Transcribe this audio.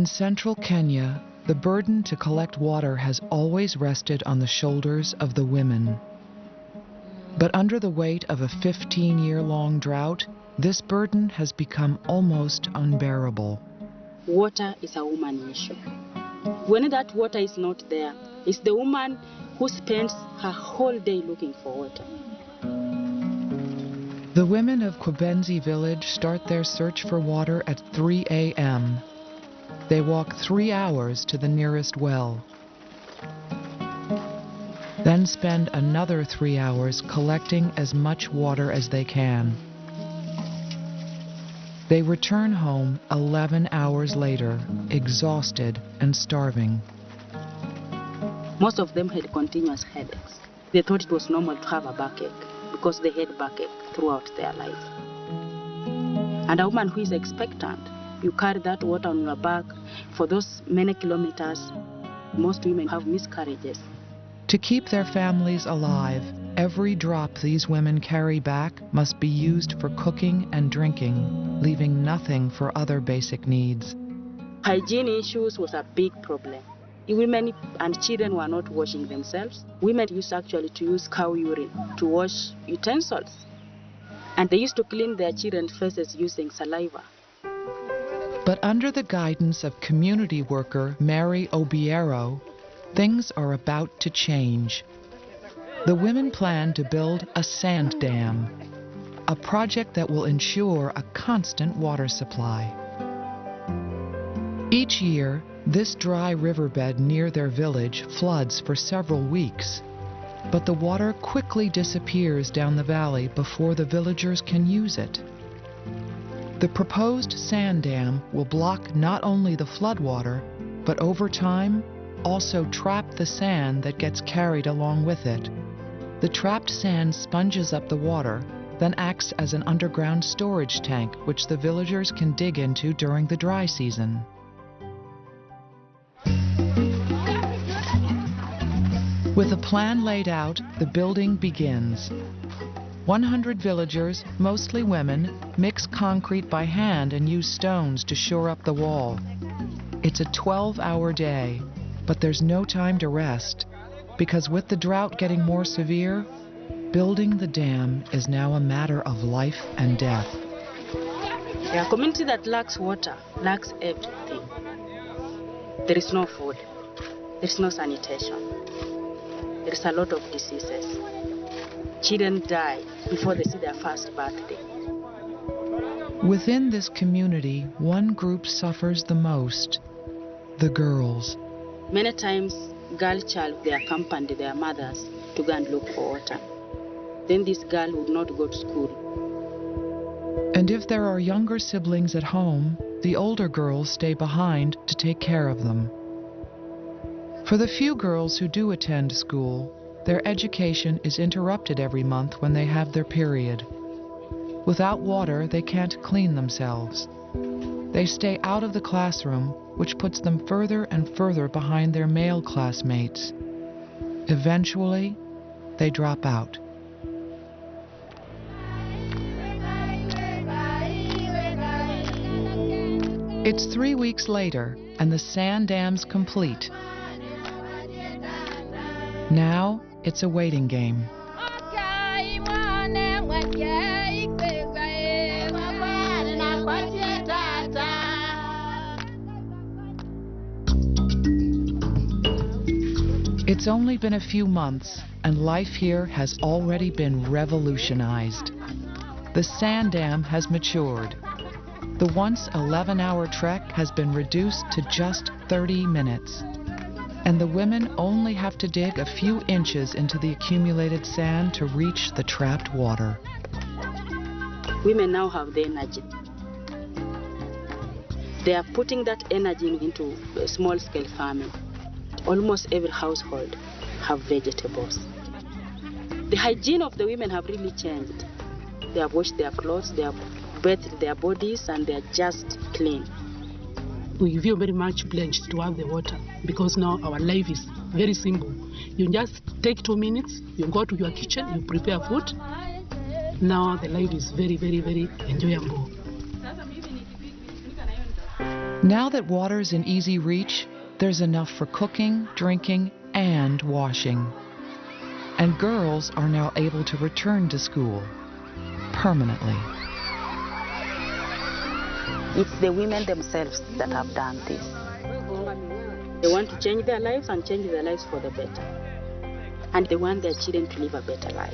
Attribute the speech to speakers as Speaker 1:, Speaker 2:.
Speaker 1: In central Kenya, the burden to collect water has always rested on the shoulders of the women. But under the weight of a 15-year-long drought, this burden has become almost unbearable.
Speaker 2: Water is a woman issue. When that water is not there, it's the woman who spends her whole day looking for water.
Speaker 1: The women of Kwebenzi village start their search for water at 3 a.m. They walk 3 hours to the nearest well, then spend another 3 hours collecting as much water as they can. They return home 11 hours later, exhausted and starving.
Speaker 2: Most of them had continuous headaches. They thought it was normal to have a backache because they had backache throughout their life. And a woman who is expectant, you carry that water on your back for those many kilometers. Most women have miscarriages.
Speaker 1: To keep their families alive, every drop these women carry back must be used for cooking and drinking, leaving nothing for other basic needs.
Speaker 2: Hygiene issues was a big problem. Women and children were not washing themselves. Women used actually to use cow urine to wash utensils. And they used to clean their children's faces using saliva.
Speaker 1: But under the guidance of community worker Mary Obiero, things are about to change. The women plan to build a sand dam, a project that will ensure a constant water supply. Each year, this dry riverbed near their village floods for several weeks, but the water quickly disappears down the valley before the villagers can use it. The proposed sand dam will block not only the floodwater, but over time, also trap the sand that gets carried along with it. The trapped sand sponges up the water, then acts as an underground storage tank which the villagers can dig into during the dry season. With a plan laid out, the building begins. 100 villagers, mostly women, mix concrete by hand and use stones to shore up the wall. It's a 12-hour day, but there's no time to rest, because with the drought getting more severe, building the dam is now a matter of life and death.
Speaker 2: A community that lacks water lacks everything. There is no food, there is no sanitation, there is a lot of diseases. Children die before they see their first birthday.
Speaker 1: Within this community, one group suffers the most: the girls.
Speaker 2: Many times, girl child, they accompany their mothers to go and look for water. Then this girl would not go to school.
Speaker 1: And if there are younger siblings at home, the older girls stay behind to take care of them. For the few girls who do attend school, their education is interrupted every month when they have their period. Without water, they can't clean themselves. They stay out of the classroom, which puts them further and further behind their male classmates. Eventually, they drop out. It's 3 weeks later, and the sand dam's complete. Now, it's a waiting game. It's only been a few months, and life here has already been revolutionized. The sand dam has matured. The once 11-hour trek has been reduced to just 30 minutes. And the women only have to dig a few inches into the accumulated sand to reach the trapped water.
Speaker 2: Women now have the energy. They are putting that energy into small-scale farming. Almost every household have vegetables. The hygiene of the women have really changed. They have washed their clothes, they have bathed their bodies, and they are just clean.
Speaker 3: We feel very much pledged to have the water because now our life is very simple. You just take 2 minutes, you go to your kitchen, you prepare food. Now the life is very, very, very enjoyable.
Speaker 1: Now that water's in easy reach, there's enough for cooking, drinking, and washing. And girls are now able to return to school permanently.
Speaker 2: It's the women themselves that have done this. They want to change their lives and change their lives for the better. And they want their children to live a better life.